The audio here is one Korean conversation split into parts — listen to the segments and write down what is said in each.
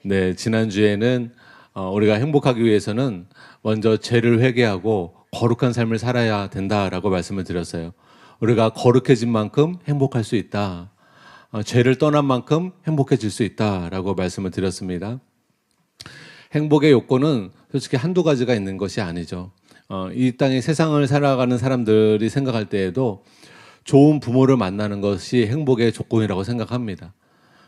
네, 지난주에는 우리가 행복하기 위해서는 먼저 죄를 회개하고 거룩한 삶을 살아야 된다라고 말씀을 드렸어요. 우리가 거룩해진 만큼 행복할 수 있다. 죄를 떠난 만큼 행복해질 수 있다라고 말씀을 드렸습니다. 행복의 요건은 솔직히 한두 가지가 있는 것이 아니죠. 이 땅에 세상을 살아가는 사람들이 생각할 때에도 좋은 부모를 만나는 것이 행복의 조건이라고 생각합니다.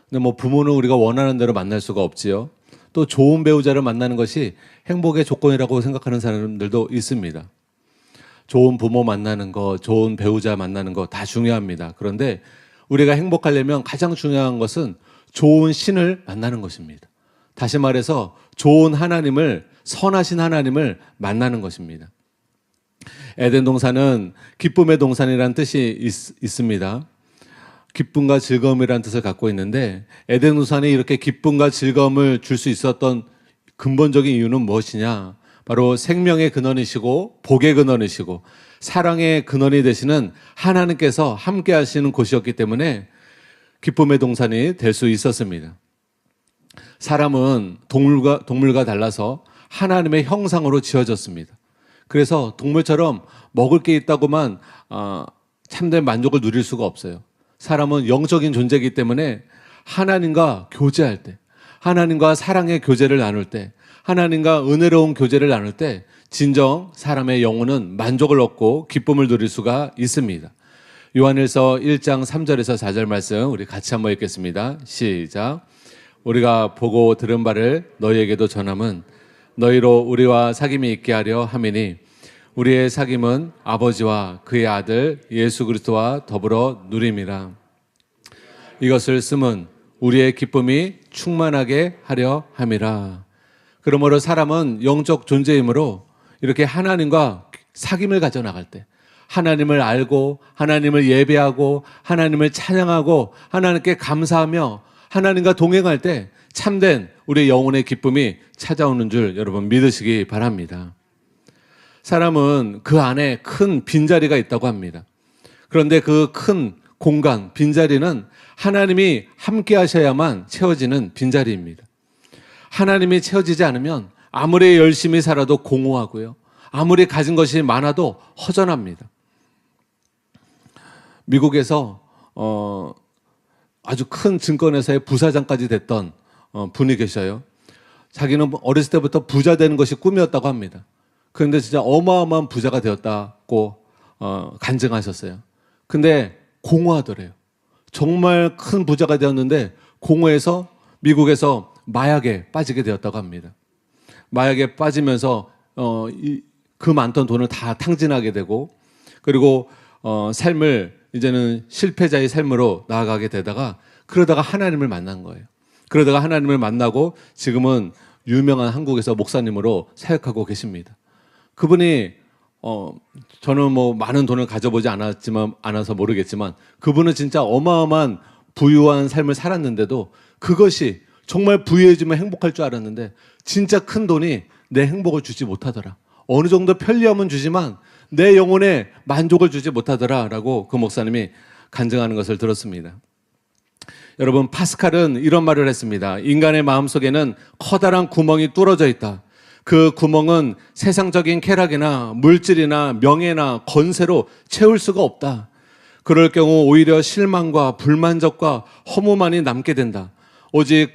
근데 뭐 부모는 우리가 원하는 대로 만날 수가 없지요. 또 좋은 배우자를 만나는 것이 행복의 조건이라고 생각하는 사람들도 있습니다. 좋은 부모 만나는 거, 좋은 배우자 만나는 거 다 중요합니다. 그런데 우리가 행복하려면 가장 중요한 것은 좋은 신을 만나는 것입니다. 다시 말해서 좋은 하나님을, 선하신 하나님을 만나는 것입니다. 에덴 동산은 기쁨의 동산이라는 뜻이 있습니다. 기쁨과 즐거움이라는 뜻을 갖고 있는데 에덴 동산이 이렇게 기쁨과 즐거움을 줄 수 있었던 근본적인 이유는 무엇이냐? 바로 생명의 근원이시고 복의 근원이시고 사랑의 근원이 되시는 하나님께서 함께 하시는 곳이었기 때문에 기쁨의 동산이 될 수 있었습니다. 사람은 동물과 달라서 하나님의 형상으로 지어졌습니다. 그래서 동물처럼 먹을 게 있다고만 참된 만족을 누릴 수가 없어요. 사람은 영적인 존재이기 때문에 하나님과 교제할 때, 하나님과 사랑의 교제를 나눌 때, 하나님과 은혜로운 교제를 나눌 때 진정 사람의 영혼은 만족을 얻고 기쁨을 누릴 수가 있습니다. 요한일서 1장 3절에서 4절 말씀 우리 같이 한번 읽겠습니다. 시작. 우리가 보고 들은 바를 너희에게도 전함은 너희로 우리와 사귐이 있게 하려 함이니 우리의 사귐은 아버지와 그의 아들 예수 그리스도와 더불어 누림이라. 이것을 쓰면 우리의 기쁨이 충만하게 하려 함이라. 그러므로 사람은 영적 존재이므로 이렇게 하나님과 사귐을 가져나갈 때 하나님을 알고 하나님을 예배하고 하나님을 찬양하고 하나님께 감사하며 하나님과 동행할 때 참된 우리의 영혼의 기쁨이 찾아오는 줄 여러분 믿으시기 바랍니다. 사람은 그 안에 큰 빈자리가 있다고 합니다. 그런데 그 큰 공간, 빈자리는 하나님이 함께 하셔야만 채워지는 빈자리입니다. 하나님이 채워지지 않으면 아무리 열심히 살아도 공허하고요. 아무리 가진 것이 많아도 허전합니다. 미국에서 아주 큰 증권회사의 부사장까지 됐던 분이 계셔요. 자기는 어렸을 때부터 부자 되는 것이 꿈이었다고 합니다. 그런데 진짜 어마어마한 부자가 되었다고 간증하셨어요. 근데 공허하더래요. 정말 큰 부자가 되었는데 공허해서 미국에서 마약에 빠지게 되었다고 합니다. 마약에 빠지면서 그 많던 돈을 다 탕진하게 되고 그리고 삶을 이제는 실패자의 삶으로 나아가게 되다가 그러다가 하나님을 만난 거예요. 그러다가 하나님을 만나고 지금은 유명한 한국에서 목사님으로 사역하고 계십니다. 그분이 저는 뭐 많은 돈을 가져보지 않아서 모르겠지만 그분은 진짜 어마어마한 부유한 삶을 살았는데도 그것이 정말 부유해지면 행복할 줄 알았는데 진짜 큰 돈이 내 행복을 주지 못하더라. 어느 정도 편리함은 주지만 내 영혼에 만족을 주지 못하더라라고 그 목사님이 간증하는 것을 들었습니다. 여러분, 파스칼은 이런 말을 했습니다. 인간의 마음속에는 커다란 구멍이 뚫어져 있다. 그 구멍은 세상적인 쾌락이나 물질이나 명예나 건세로 채울 수가 없다. 그럴 경우 오히려 실망과 불만족과 허무만이 남게 된다. 오직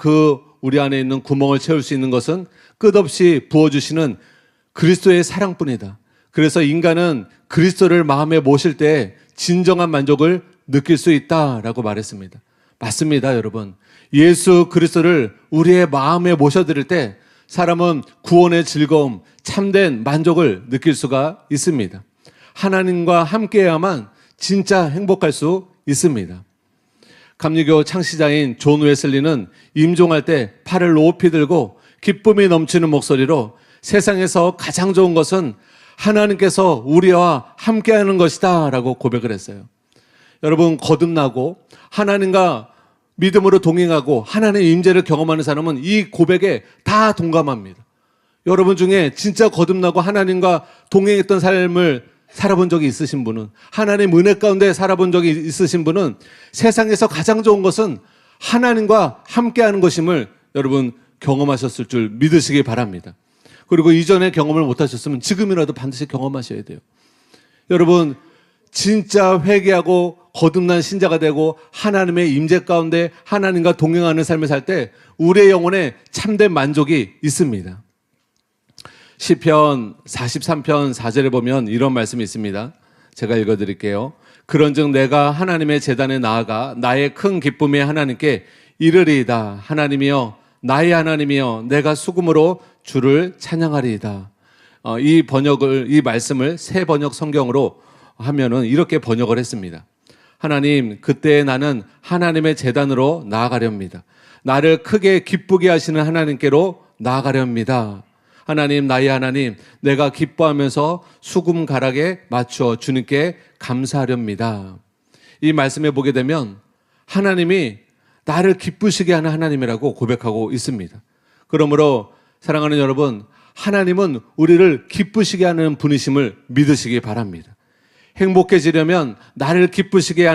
우리 안에 있는 구멍을 채울 수 있는 것은 끝없이 부어주시는 그리스도의 사랑뿐이다. 그래서 인간은 그리스도를 마음에 모실 때 진정한 만족을 느낄 수 있다라고 말했습니다. 맞습니다, 여러분. 예수 그리스도를 우리의 마음에 모셔드릴 때 사람은 구원의 즐거움, 참된 만족을 느낄 수가 있습니다. 하나님과 함께해야만 진짜 행복할 수 있습니다. 감리교 창시자인 존 웨슬리는 임종할 때 팔을 높이 들고 기쁨이 넘치는 목소리로 세상에서 가장 좋은 것은 하나님께서 우리와 함께하는 것이다 라고 고백을 했어요. 여러분, 거듭나고 하나님과 믿음으로 동행하고 하나님의 임재를 경험하는 사람은 이 고백에 다 동감합니다. 여러분 중에 진짜 거듭나고 하나님과 동행했던 삶을 살아본 적이 있으신 분은, 하나님 은혜 가운데 살아본 적이 있으신 분은 세상에서 가장 좋은 것은 하나님과 함께하는 것임을 여러분 경험하셨을 줄 믿으시기 바랍니다. 그리고 이전에 경험을 못하셨으면 지금이라도 반드시 경험하셔야 돼요. 여러분, 진짜 회개하고 거듭난 신자가 되고 하나님의 임재 가운데 하나님과 동행하는 삶을 살 때 우리의 영혼에 참된 만족이 있습니다. 시편 43편 4절에 보면 이런 말씀이 있습니다. 제가 읽어드릴게요. 그런즉 내가 하나님의 제단에 나아가 나의 큰 기쁨의 하나님께 이르리이다. 하나님이여, 나의 하나님이여, 내가 수금으로 주를 찬양하리이다. 이 말씀을 새 번역 성경으로 하면은 이렇게 번역을 했습니다. 하나님, 그때 나는 하나님의 제단으로 나아가렵니다. 나를 크게 기쁘게 하시는 하나님께로 나아가렵니다. 하나님, 나의 하나님, 내가 기뻐하면서 수금 가락에 맞추어 주님께 감사하렵니다. 이 말씀에 보게 되면 하나님이 나를 기쁘시게 하는 하나님이라고 고백하고 있습니다. 그러므로 사랑하는 여러분, 하나님은 우리를 기쁘시게 하는 분이심을 믿으시기 바랍니다. 행복해지려면 나를 기쁘시게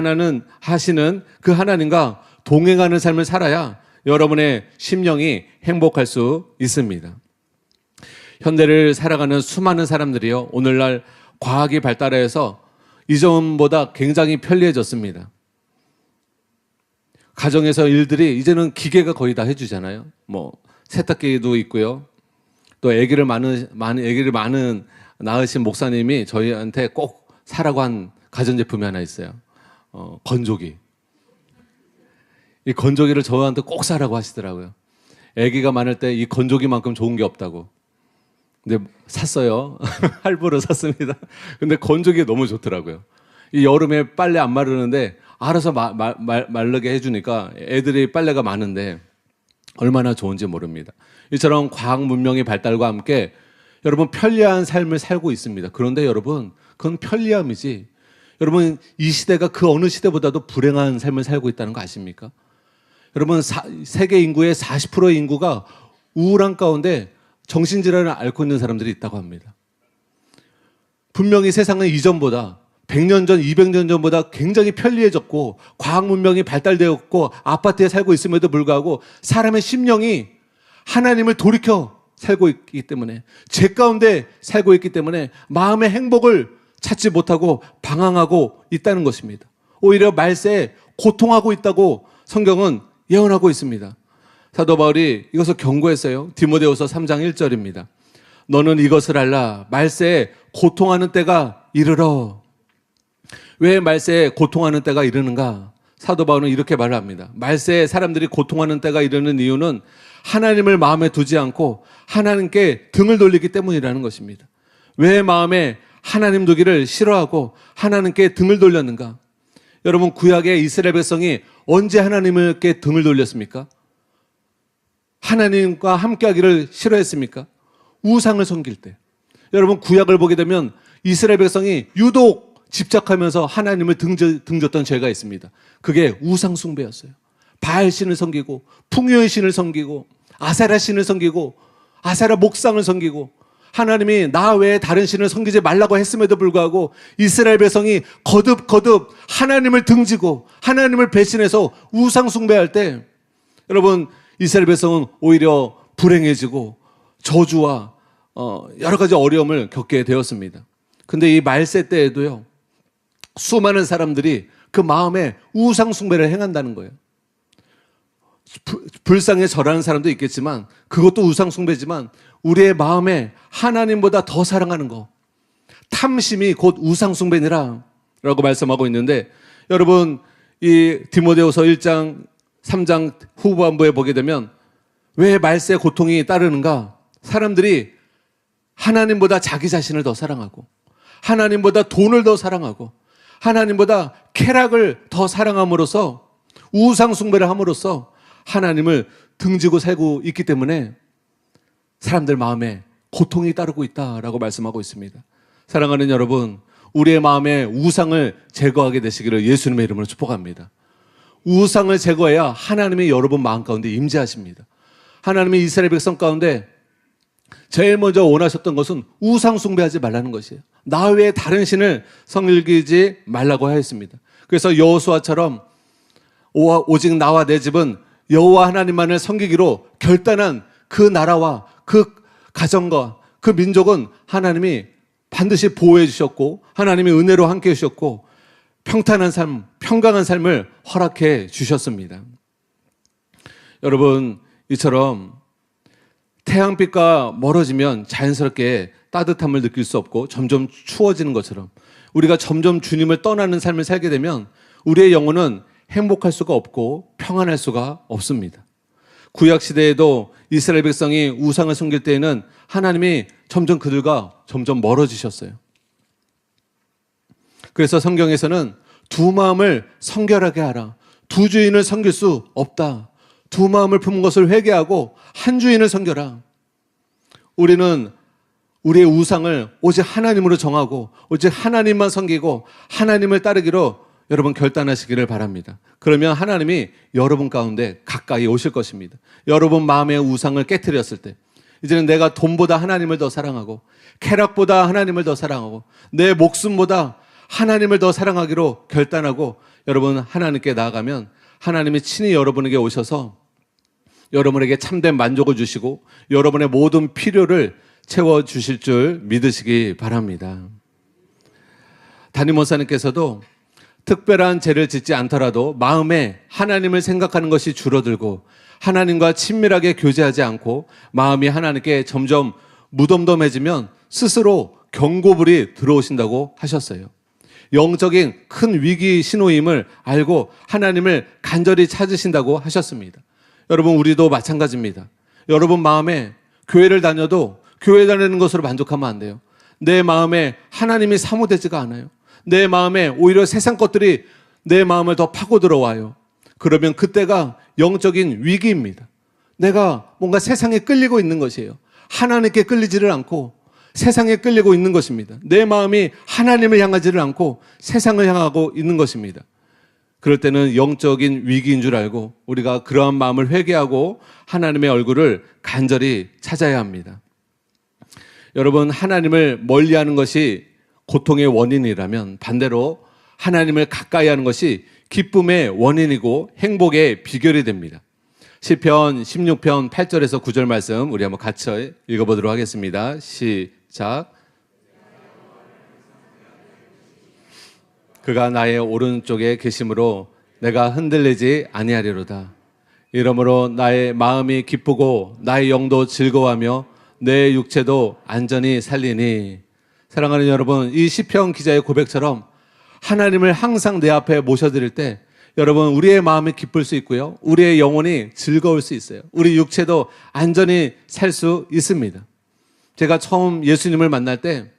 하시는 그 하나님과 동행하는 삶을 살아야 여러분의 심령이 행복할 수 있습니다. 현대를 살아가는 수많은 사람들이요, 오늘날 과학이 발달해서 이전보다 굉장히 편리해졌습니다. 가정에서 일들이 이제는 기계가 거의 다 해주잖아요. 세탁기도 있고요. 또 아기를 낳으신 목사님이 저희한테 꼭 사라고 한 가전제품이 하나 있어요. 건조기. 이 건조기를 저한테 꼭 사라고 하시더라고요. 아기가 많을 때 이 건조기만큼 좋은 게 없다고. 근데 샀어요. 할부로 샀습니다. 근데 건조기가 너무 좋더라고요. 이 여름에 빨래 안 마르는데 알아서 마르게 해주니까 애들이 빨래가 많은데 얼마나 좋은지 모릅니다. 이처럼 과학 문명의 발달과 함께 여러분 편리한 삶을 살고 있습니다. 그런데 여러분, 그건 편리함이지. 여러분, 이 시대가 그 어느 시대보다도 불행한 삶을 살고 있다는 거 아십니까? 여러분, 세계 인구의 40%의 인구가 우울한 가운데 정신질환을 앓고 있는 사람들이 있다고 합니다. 분명히 세상은 이전보다 100년 전, 200년 전보다 굉장히 편리해졌고 과학 문명이 발달되었고 아파트에 살고 있음에도 불구하고 사람의 심령이 하나님을 돌이켜 살고 있기 때문에, 죄 가운데 살고 있기 때문에 마음의 행복을 찾지 못하고 방황하고 있다는 것입니다. 오히려 말세에 고통하고 있다고 성경은 예언하고 있습니다. 사도 바울이 이것을 경고했어요. 디모데후서 3장 1절입니다. 너는 이것을 알라. 말세에 고통하는 때가 이르러. 왜 말세에 고통하는 때가 이르는가? 사도 바울은 이렇게 말을 합니다. 말세에 사람들이 고통하는 때가 이르는 이유는 하나님을 마음에 두지 않고 하나님께 등을 돌리기 때문이라는 것입니다. 왜 마음에 하나님 두기를 싫어하고 하나님께 등을 돌렸는가? 여러분, 구약의 이스라엘 백성이 언제 하나님께 등을 돌렸습니까? 하나님과 함께하기를 싫어했습니까? 우상을 섬길 때. 여러분, 구약을 보게 되면 이스라엘 백성이 유독 집착하면서 하나님을 등졌던 죄가 있습니다. 그게 우상 숭배였어요. 바알 신을 섬기고 풍요의 신을 섬기고 아세라 신을 섬기고 아세라 목상을 섬기고 하나님이 나 외에 다른 신을 섬기지 말라고 했음에도 불구하고 이스라엘 백성이 거듭 하나님을 등지고 하나님을 배신해서 우상 숭배할 때 여러분, 이스라엘 백성은 오히려 불행해지고 저주와 여러 가지 어려움을 겪게 되었습니다. 근데 이 말세 때에도요, 수많은 사람들이 그 마음에 우상 숭배를 행한다는 거예요. 불상에 절하는 사람도 있겠지만 그것도 우상 숭배지만 우리의 마음에 하나님보다 더 사랑하는 거, 탐심이 곧 우상 숭배니라 라고 말씀하고 있는데, 여러분, 이 디모데후서 1장 3장 후반부에 보게 되면 왜 말세 고통이 따르는가? 사람들이 하나님보다 자기 자신을 더 사랑하고 하나님보다 돈을 더 사랑하고 하나님보다 쾌락을 더 사랑함으로써 우상 숭배를 함으로써 하나님을 등지고 살고 있기 때문에 사람들 마음에 고통이 따르고 있다라고 말씀하고 있습니다. 사랑하는 여러분, 우리의 마음에 우상을 제거하게 되시기를 예수님의 이름으로 축복합니다. 우상을 제거해야 하나님이 여러분 마음 가운데 임재하십니다. 하나님이 이스라엘 백성 가운데 제일 먼저 원하셨던 것은 우상 숭배하지 말라는 것이에요. 나 외에 다른 신을 섬기지 말라고 하였습니다. 그래서 여호수아처럼 오직 나와 내 집은 여호와 하나님만을 섬기기로 결단한 그 나라와 그 가정과 그 민족은 하나님이 반드시 보호해 주셨고 하나님이 은혜로 함께 해주셨고 평탄한 삶, 평강한 삶을 허락해 주셨습니다. 여러분, 이처럼 태양빛과 멀어지면 자연스럽게 따뜻함을 느낄 수 없고 점점 추워지는 것처럼 우리가 점점 주님을 떠나는 삶을 살게 되면 우리의 영혼은 행복할 수가 없고 평안할 수가 없습니다. 구약 시대에도 이스라엘 백성이 우상을 섬길 때에는 하나님이 점점 그들과 점점 멀어지셨어요. 그래서 성경에서는 두 마음을 성결하게 하라. 두 주인을 섬길 수 없다. 두 마음을 품은 것을 회개하고 한 주인을 섬겨라. 우리는 우리의 우상을 오직 하나님으로 정하고 오직 하나님만 섬기고 하나님을 따르기로 여러분 결단하시기를 바랍니다. 그러면 하나님이 여러분 가운데 가까이 오실 것입니다. 여러분 마음의 우상을 깨트렸을 때 이제는 내가 돈보다 하나님을 더 사랑하고 쾌락보다 하나님을 더 사랑하고 내 목숨보다 하나님을 더 사랑하기로 결단하고 여러분 하나님께 나아가면 하나님이 친히 여러분에게 오셔서 여러분에게 참된 만족을 주시고 여러분의 모든 필요를 채워주실 줄 믿으시기 바랍니다. 담임 목사님께서도 특별한 죄를 짓지 않더라도 마음에 하나님을 생각하는 것이 줄어들고 하나님과 친밀하게 교제하지 않고 마음이 하나님께 점점 무덤덤해지면 스스로 경고불이 들어오신다고 하셨어요. 영적인 큰 위기 신호임을 알고 하나님을 간절히 찾으신다고 하셨습니다. 여러분, 우리도 마찬가지입니다. 여러분 마음에 교회를 다녀도 교회 다니는 것으로 만족하면 안 돼요. 내 마음에 하나님이 사모되지가 않아요. 내 마음에 오히려 세상 것들이 내 마음을 더 파고 들어와요. 그러면 그때가 영적인 위기입니다. 내가 뭔가 세상에 끌리고 있는 것이에요. 하나님께 끌리지를 않고 세상에 끌리고 있는 것입니다. 내 마음이 하나님을 향하지를 않고 세상을 향하고 있는 것입니다. 그럴 때는 영적인 위기인 줄 알고 우리가 그러한 마음을 회개하고 하나님의 얼굴을 간절히 찾아야 합니다. 여러분, 하나님을 멀리하는 것이 고통의 원인이라면 반대로 하나님을 가까이 하는 것이 기쁨의 원인이고 행복의 비결이 됩니다. 시편 16편 8절에서 9절 말씀 우리 한번 같이 읽어보도록 하겠습니다. 시작. 그가 나의 오른쪽에 계심으로 내가 흔들리지 아니하리로다. 이러므로 나의 마음이 기쁘고 나의 영도 즐거워하며 내 육체도 안전히 살리니. 사랑하는 여러분, 이 시편 기자의 고백처럼 하나님을 항상 내 앞에 모셔드릴 때 여러분 우리의 마음이 기쁠 수 있고요, 우리의 영혼이 즐거울 수 있어요. 우리 육체도 안전히 살 수 있습니다. 제가 처음 예수님을 만날 때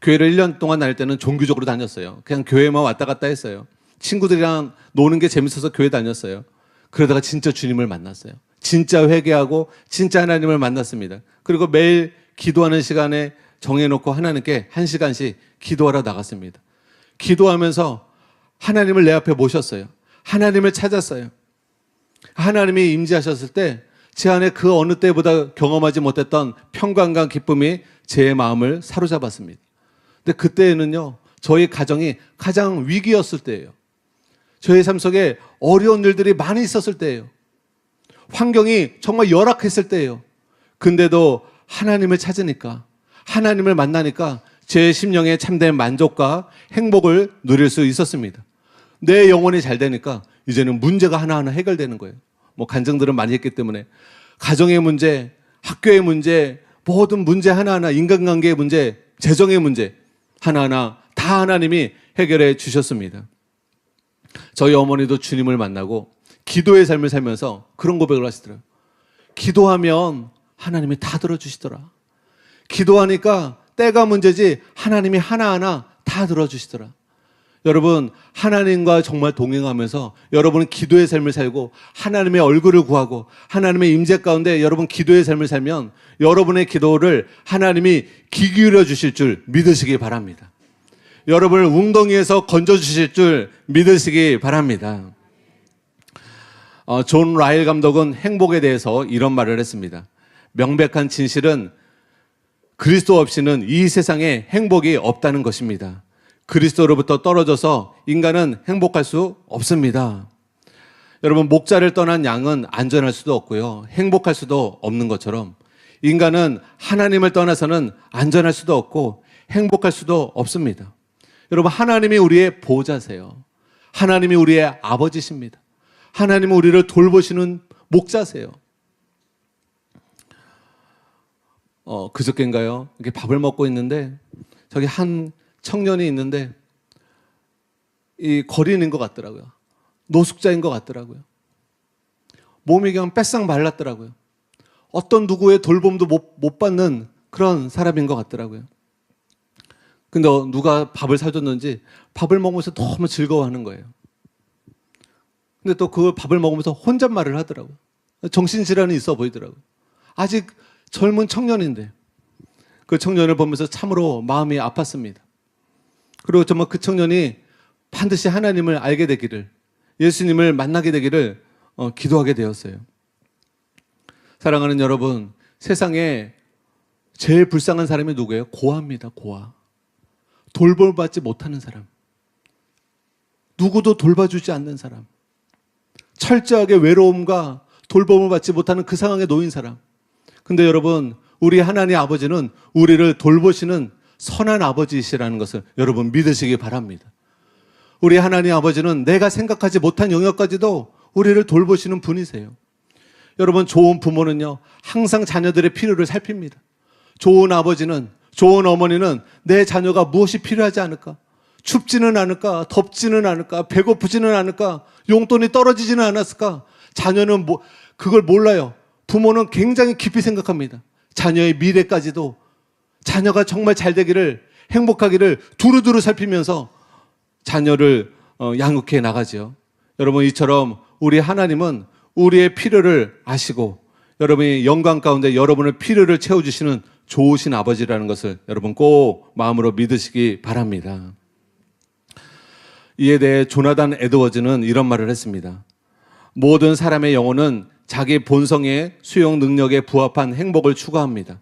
교회를 1년 동안 다닐 때는 종교적으로 다녔어요. 그냥 교회만 왔다 갔다 했어요. 친구들이랑 노는 게 재밌어서 교회 다녔어요. 그러다가 진짜 주님을 만났어요. 진짜 회개하고 진짜 하나님을 만났습니다. 그리고 매일 기도하는 시간에 정해놓고 하나님께 1시간씩 기도하러 나갔습니다. 기도하면서 하나님을 내 앞에 모셨어요. 하나님을 찾았어요. 하나님이 임재하셨을 때 제 안에 그 어느 때보다 경험하지 못했던 평강과 기쁨이 제 마음을 사로잡았습니다. 근데 그때는요, 저희 가정이 가장 위기였을 때예요. 저희 삶 속에 어려운 일들이 많이 있었을 때예요. 환경이 정말 열악했을 때예요. 근데도 하나님을 찾으니까, 하나님을 만나니까 제 심령에 참된 만족과 행복을 누릴 수 있었습니다. 내 영혼이 잘 되니까 이제는 문제가 하나하나 해결되는 거예요. 뭐 간증들은 많이 했기 때문에 가정의 문제, 학교의 문제, 모든 문제 하나하나, 인간관계의 문제, 재정의 문제 하나하나 다 하나님이 해결해 주셨습니다. 저희 어머니도 주님을 만나고 기도의 삶을 살면서 그런 고백을 하시더라고요. 기도하면 하나님이 다 들어주시더라. 기도하니까 때가 문제지 하나님이 하나하나 다 들어주시더라. 여러분, 하나님과 정말 동행하면서 여러분은 기도의 삶을 살고 하나님의 얼굴을 구하고 하나님의 임재 가운데 여러분 기도의 삶을 살면 여러분의 기도를 하나님이 귀 기울여 주실 줄 믿으시기 바랍니다. 여러분을 웅덩이에서 건져주실 줄 믿으시기 바랍니다. 존 라일 감독은 행복에 대해서 이런 말을 했습니다. 명백한 진실은 그리스도 없이는 이 세상에 행복이 없다는 것입니다. 그리스도로부터 떨어져서 인간은 행복할 수 없습니다. 여러분, 목자를 떠난 양은 안전할 수도 없고요, 행복할 수도 없는 것처럼 인간은 하나님을 떠나서는 안전할 수도 없고 행복할 수도 없습니다. 여러분, 하나님이 우리의 보호자세요. 하나님이 우리의 아버지십니다. 하나님은 우리를 돌보시는 목자세요. 그저께인가요? 이렇게 밥을 먹고 있는데 저기 한 청년이 있는데 이 거린인 것 같더라고요. 노숙자인 것 같더라고요. 몸이 그냥 뺏싹 말랐더라고요. 어떤 누구의 돌봄도 못 받는 그런 사람인 것 같더라고요. 근데 누가 밥을 사줬는지 밥을 먹으면서 너무 즐거워하는 거예요. 근데 또 그 밥을 먹으면서 혼잣말을 하더라고요. 정신질환이 있어 보이더라고요. 아직 젊은 청년인데 그 청년을 보면서 참으로 마음이 아팠습니다. 그리고 정말 그 청년이 반드시 하나님을 알게 되기를, 예수님을 만나게 되기를 기도하게 되었어요. 사랑하는 여러분, 세상에 제일 불쌍한 사람이 누구예요? 고아입니다. 고아. 돌봄받지 못하는 사람, 누구도 돌봐주지 않는 사람, 철저하게 외로움과 돌봄을 받지 못하는 그 상황에 놓인 사람. 근데 여러분, 우리 하나님 아버지는 우리를 돌보시는 선한 아버지이시라는 것을 여러분 믿으시기 바랍니다. 우리 하나님 아버지는 내가 생각하지 못한 영역까지도 우리를 돌보시는 분이세요. 여러분, 좋은 부모는요, 항상 자녀들의 필요를 살핍니다. 좋은 아버지는, 좋은 어머니는 내 자녀가 무엇이 필요하지 않을까? 춥지는 않을까? 덥지는 않을까? 배고프지는 않을까? 용돈이 떨어지지는 않았을까? 자녀는 그걸 몰라요. 부모는 굉장히 깊이 생각합니다. 자녀의 미래까지도, 자녀가 정말 잘 되기를, 행복하기를 두루두루 살피면서 자녀를 양육해 나가죠. 여러분, 이처럼 우리 하나님은 우리의 필요를 아시고 여러분이 영광 가운데 여러분의 필요를 채워주시는 좋으신 아버지라는 것을 여러분 꼭 마음으로 믿으시기 바랍니다. 이에 대해 조나단 에드워즈는 이런 말을 했습니다. 모든 사람의 영혼은 자기 본성의 수용 능력에 부합한 행복을 추구합니다.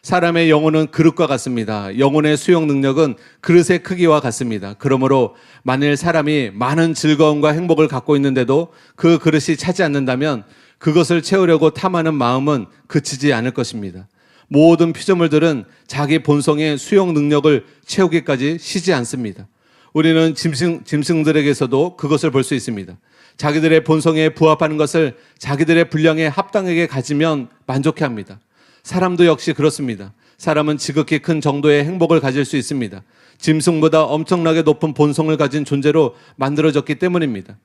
사람의 영혼은 그릇과 같습니다. 영혼의 수용 능력은 그릇의 크기와 같습니다. 그러므로 만일 사람이 많은 즐거움과 행복을 갖고 있는데도 그 그릇이 차지 않는다면 그것을 채우려고 탐하는 마음은 그치지 않을 것입니다. 모든 피조물들은 자기 본성의 수용 능력을 채우기까지 쉬지 않습니다. 우리는 짐승들에게서도 그것을 볼 수 있습니다. 자기들의 본성에 부합하는 것을 자기들의 분량에 합당하게 가지면 만족해합니다. 사람도 역시 그렇습니다. 사람은 지극히 큰 정도의 행복을 가질 수 있습니다. 짐승보다 엄청나게 높은 본성을 가진 존재로 만들어졌기 때문입니다.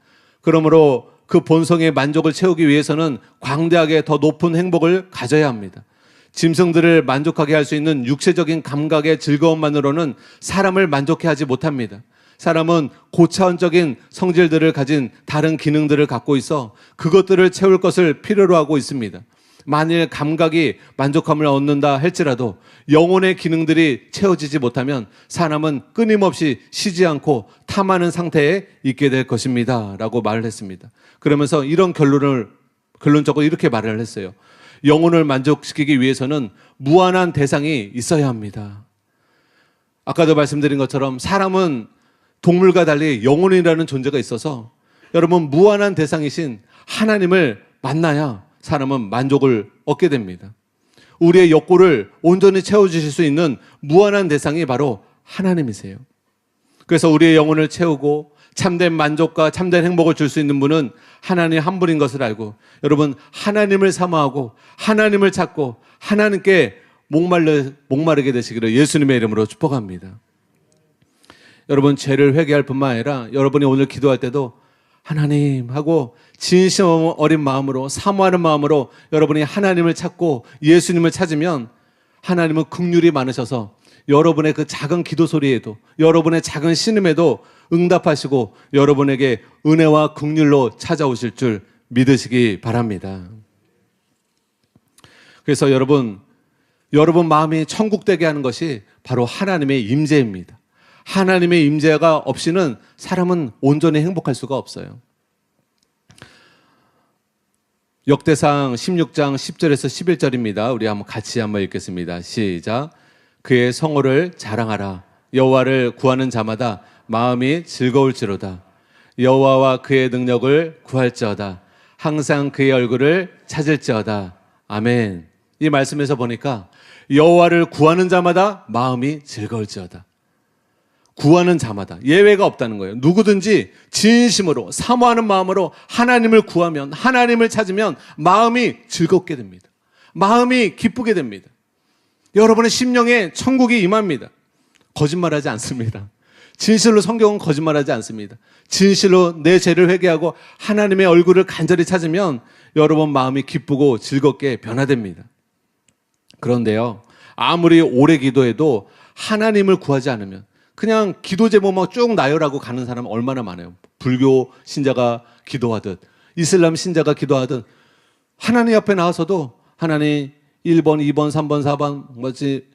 그러므로 그 본성의 만족을 채우기 위해서는 광대하게 더 높은 행복을 가져야 합니다. 짐승들을 만족하게 할 수 있는 육체적인 감각의 즐거움만으로는 사람을 만족해 하지 못합니다. 사람은 고차원적인 성질들을 가진 다른 기능들을 갖고 있어 그것들을 채울 것을 필요로 하고 있습니다. 만일 감각이 만족감을 얻는다 할지라도 영혼의 기능들이 채워지지 못하면 사람은 끊임없이 쉬지 않고 탐하는 상태에 있게 될 것입니다 라고 말을 했습니다. 그러면서 이런 결론적으로 이렇게 말을 했어요. 영혼을 만족시키기 위해서는 무한한 대상이 있어야 합니다. 아까도 말씀드린 것처럼 사람은 동물과 달리 영혼이라는 존재가 있어서 여러분, 무한한 대상이신 하나님을 만나야 사람은 만족을 얻게 됩니다. 우리의 욕구를 온전히 채워주실 수 있는 무한한 대상이 바로 하나님이세요. 그래서 우리의 영혼을 채우고 참된 만족과 참된 행복을 줄 수 있는 분은 하나님 한 분인 것을 알고 여러분, 하나님을 사모하고 하나님을 찾고 하나님께 목마르게 되시기를 예수님의 이름으로 축복합니다. 여러분, 죄를 회개할 뿐만 아니라 여러분이 오늘 기도할 때도 하나님 하고 진심 어린 마음으로, 사모하는 마음으로 여러분이 하나님을 찾고 예수님을 찾으면 하나님은 긍휼이 많으셔서 여러분의 그 작은 기도 소리에도, 여러분의 작은 신음에도 응답하시고 여러분에게 은혜와 긍휼로 찾아오실 줄 믿으시기 바랍니다. 그래서 여러분 마음이 천국 되게 하는 것이 바로 하나님의 임재입니다. 하나님의 임재가 없이는 사람은 온전히 행복할 수가 없어요. 역대상 16장 10절에서 11절입니다. 우리 한번 같이 한번 읽겠습니다. 시작. 그의 성호를 자랑하라. 여호와를 구하는 자마다 마음이 즐거울지로다. 여호와와 그의 능력을 구할지어다. 항상 그의 얼굴을 찾을지어다. 아멘. 이 말씀에서 보니까 여호와를 구하는 자마다 마음이 즐거울지어다. 구하는 자마다 예외가 없다는 거예요. 누구든지 진심으로 사모하는 마음으로 하나님을 구하면, 하나님을 찾으면 마음이 즐겁게 됩니다. 마음이 기쁘게 됩니다. 여러분의 심령에 천국이 임합니다. 거짓말하지 않습니다. 진실로 성경은 거짓말하지 않습니다. 진실로 내 죄를 회개하고 하나님의 얼굴을 간절히 찾으면 여러분 마음이 기쁘고 즐겁게 변화됩니다. 그런데요, 아무리 오래 기도해도 하나님을 구하지 않으면 그냥 기도 제목만 쭉 나열하고 가는 사람 얼마나 많아요. 불교 신자가 기도하듯 이슬람 신자가 기도하듯 하나님 앞에 나와서도 하나님 1번, 2번, 3번, 4번 뭐지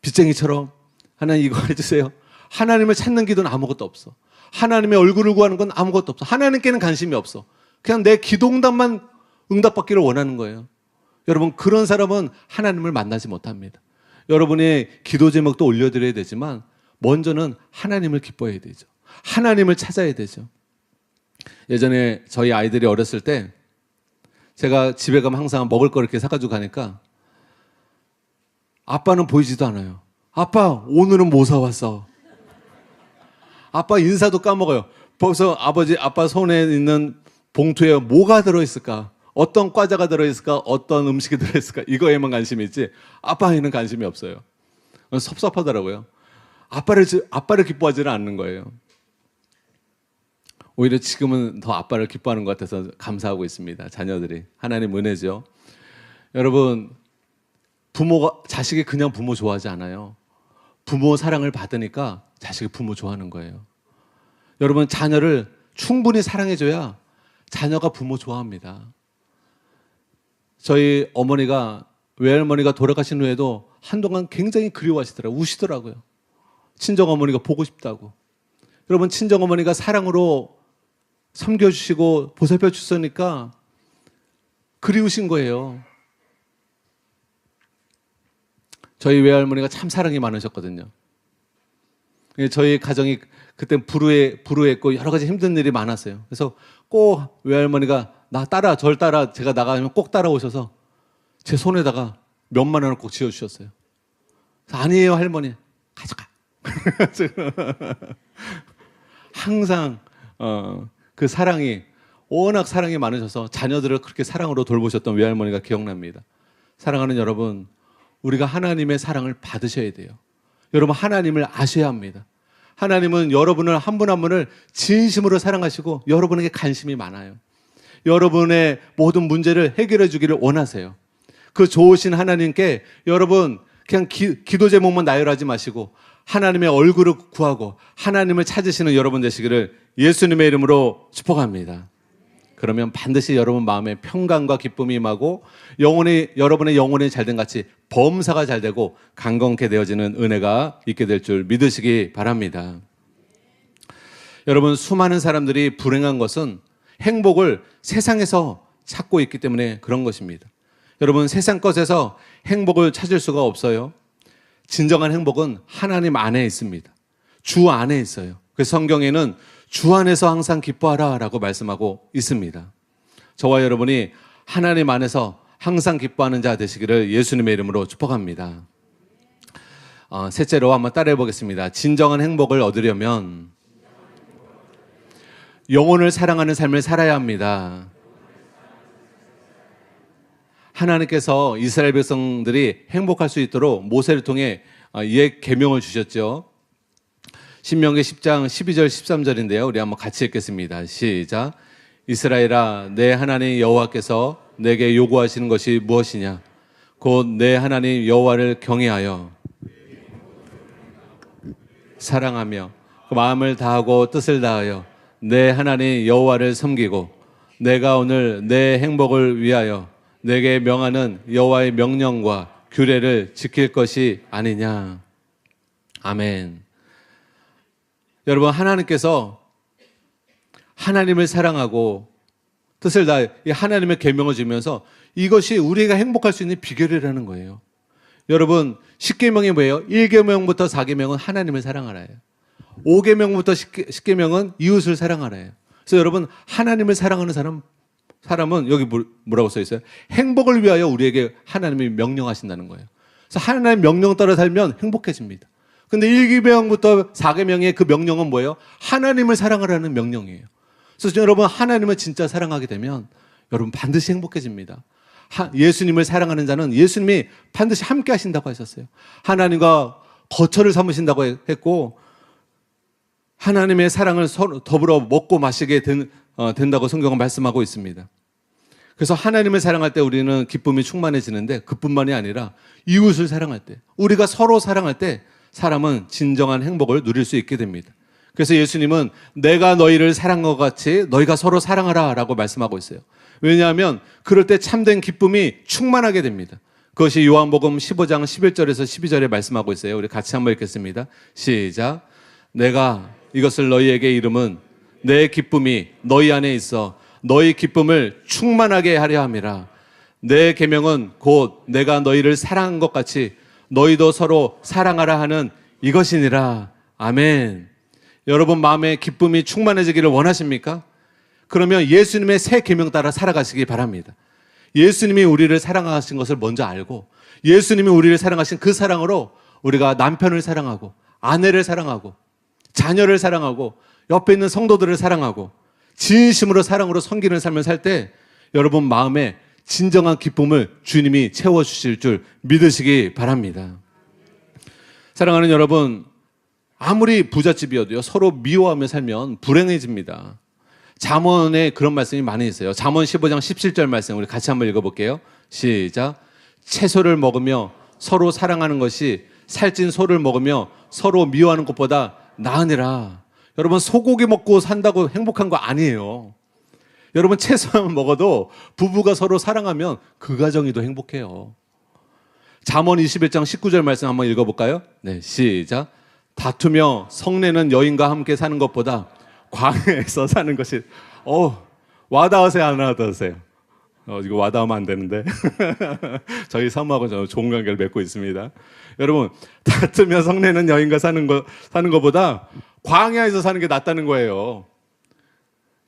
빚쟁이처럼 하나님 이거 해주세요. 하나님을 찾는 기도는 아무것도 없어. 하나님의 얼굴을 구하는 건 아무것도 없어. 하나님께는 관심이 없어. 그냥 내 기도응답만 응답받기를 원하는 거예요. 여러분, 그런 사람은 하나님을 만나지 못합니다. 여러분의 기도 제목도 올려드려야 되지만 먼저는 하나님을 기뻐해야 되죠. 하나님을 찾아야 되죠. 예전에 저희 아이들이 어렸을 때 제가 집에 가면 항상 먹을 거 이렇게 사가지고 가니까 아빠는 보이지도 않아요. 아빠, 오늘은 뭐 사왔어? 아빠 인사도 까먹어요. 벌써 아빠 손에 있는 봉투에 뭐가 들어있을까? 어떤 과자가 들어있을까? 어떤 음식이 들어있을까? 이거에만 관심이 있지 아빠에는 관심이 없어요. 섭섭하더라고요. 아빠를 기뻐하지는 않는 거예요. 오히려 지금은 더 아빠를 기뻐하는 것 같아서 감사하고 있습니다. 자녀들이. 하나님 은혜죠. 여러분, 자식이 그냥 부모 좋아하지 않아요. 부모 사랑을 받으니까 자식이 부모 좋아하는 거예요. 여러분, 자녀를 충분히 사랑해줘야 자녀가 부모 좋아합니다. 저희 외할머니가 돌아가신 후에도 한동안 굉장히 그리워하시더라고요. 우시더라고요. 친정어머니가 보고 싶다고. 여러분, 친정어머니가 사랑으로 섬겨주시고 보살펴 주셨으니까 그리우신 거예요. 저희 외할머니가 참 사랑이 많으셨거든요. 저희 가정이 그때 불우했고 여러 가지 힘든 일이 많았어요. 그래서 꼭 외할머니가 절 따라 제가 나가면 꼭 따라오셔서 제 손에다가 몇만 원을 꼭 지어주셨어요. 아니에요, 할머니. 가져가. 항상 그 사랑이 워낙 사랑이 많으셔서 자녀들을 그렇게 사랑으로 돌보셨던 외할머니가 기억납니다. 사랑하는 여러분, 우리가 하나님의 사랑을 받으셔야 돼요. 여러분, 하나님을 아셔야 합니다. 하나님은 여러분을 한 분 한 분을 진심으로 사랑하시고 여러분에게 관심이 많아요. 여러분의 모든 문제를 해결해 주기를 원하세요. 그 좋으신 하나님께 여러분 그냥 기도 제목만 나열하지 마시고 하나님의 얼굴을 구하고 하나님을 찾으시는 여러분 되시기를 예수님의 이름으로 축복합니다. 그러면 반드시 여러분 마음에 평강과 기쁨이 임하고 여러분의 영혼이 잘된 같이 범사가 잘되고 강건케 되어지는 은혜가 있게 될 줄 믿으시기 바랍니다. 여러분, 수많은 사람들이 불행한 것은 행복을 세상에서 찾고 있기 때문에 그런 것입니다. 여러분, 세상 것에서 행복을 찾을 수가 없어요. 진정한 행복은 하나님 안에 있습니다. 주 안에 있어요. 그래서 성경에는 주 안에서 항상 기뻐하라 라고 말씀하고 있습니다. 저와 여러분이 하나님 안에서 항상 기뻐하는 자 되시기를 예수님의 이름으로 축복합니다. 셋째로 한번 따라해 보겠습니다. 진정한 행복을 얻으려면 영혼을 사랑하는 삶을 살아야 합니다. 하나님께서 이스라엘 백성들이 행복할 수 있도록 모세를 통해 옛 계명을 주셨죠. 신명기 10장 12절 13절인데요. 우리 한번 같이 읽겠습니다. 시작. 이스라엘아, 내 하나님 여호와께서 내게 요구하시는 것이 무엇이냐? 곧 내 하나님 여호와를 경외하여 사랑하며 그 마음을 다하고 뜻을 다하여 내 하나님 여호와를 섬기고 내가 오늘 내 행복을 위하여 내게 명하는 여호와의 명령과 규례를 지킬 것이 아니냐. 아멘. 여러분, 하나님께서 하나님을 사랑하고 뜻을 다해 하나님의 계명을 주면서 이것이 우리가 행복할 수 있는 비결이라는 거예요. 여러분, 10계명이 뭐예요? 1계명부터 4계명은 하나님을 사랑하라예요. 5계명부터 10계명은 이웃을 사랑하라예요. 그래서 여러분, 하나님을 사랑하는 사람은 여기 뭐라고 써 있어요? 행복을 위하여 우리에게 하나님이 명령하신다는 거예요. 그래서 하나님의 명령 따라 살면 행복해집니다. 근데 1계명부터 4계명의 그 명령은 뭐예요? 하나님을 사랑하라는 명령이에요. 그래서 여러분, 하나님을 진짜 사랑하게 되면 여러분 반드시 행복해집니다. 예수님을 사랑하는 자는 예수님이 반드시 함께 하신다고 하셨어요. 하나님과 거처를 삼으신다고 했고, 하나님의 사랑을 더불어 먹고 마시게 된다고 성경은 말씀하고 있습니다. 그래서 하나님을 사랑할 때 우리는 기쁨이 충만해지는데, 그뿐만이 아니라 이웃을 사랑할 때, 우리가 서로 사랑할 때 사람은 진정한 행복을 누릴 수 있게 됩니다. 그래서 예수님은 내가 너희를 사랑한 것 같이 너희가 서로 사랑하라 라고 말씀하고 있어요. 왜냐하면 그럴 때 참된 기쁨이 충만하게 됩니다. 그것이 요한복음 15장 11절에서 12절에 말씀하고 있어요. 우리 같이 한번 읽겠습니다. 시작. 내가 이것을 너희에게 이름은 내 기쁨이 너희 안에 있어 너희 기쁨을 충만하게 하려 함이라. 내 계명은 곧 내가 너희를 사랑한 것 같이 너희도 서로 사랑하라 하는 이것이니라. 아멘. 여러분 마음에 기쁨이 충만해지기를 원하십니까? 그러면 예수님의 새 계명 따라 살아가시기 바랍니다. 예수님이 우리를 사랑하신 것을 먼저 알고, 예수님이 우리를 사랑하신 그 사랑으로 우리가 남편을 사랑하고, 아내를 사랑하고, 자녀를 사랑하고, 옆에 있는 성도들을 사랑하고, 진심으로 사랑으로 섬기는 삶을 살 때 여러분 마음에 진정한 기쁨을 주님이 채워주실 줄 믿으시기 바랍니다. 사랑하는 여러분, 아무리 부잣집이어도요, 서로 미워하며 살면 불행해집니다. 잠언에 그런 말씀이 많이 있어요. 잠언 15장 17절 말씀 우리 같이 한번 읽어볼게요. 시작. 채소를 먹으며 서로 사랑하는 것이 살찐 소를 먹으며 서로 미워하는 것보다 나으니라. 여러분, 소고기 먹고 산다고 행복한 거 아니에요. 여러분, 채소만 먹어도 부부가 서로 사랑하면 그 가정이 더 행복해요. 잠언 21장 19절 말씀 한번 읽어볼까요? 네, 시작. 다투며 성내는 여인과 함께 사는 것보다 광야에서 사는 것이 와닿으세요, 안 와닿으세요? 이거 와닿으면 안 되는데 저희 사모하고 저는 좋은 관계를 맺고 있습니다. 여러분, 다투며 성내는 여인과 사는 것보다 광야에서 사는 게 낫다는 거예요.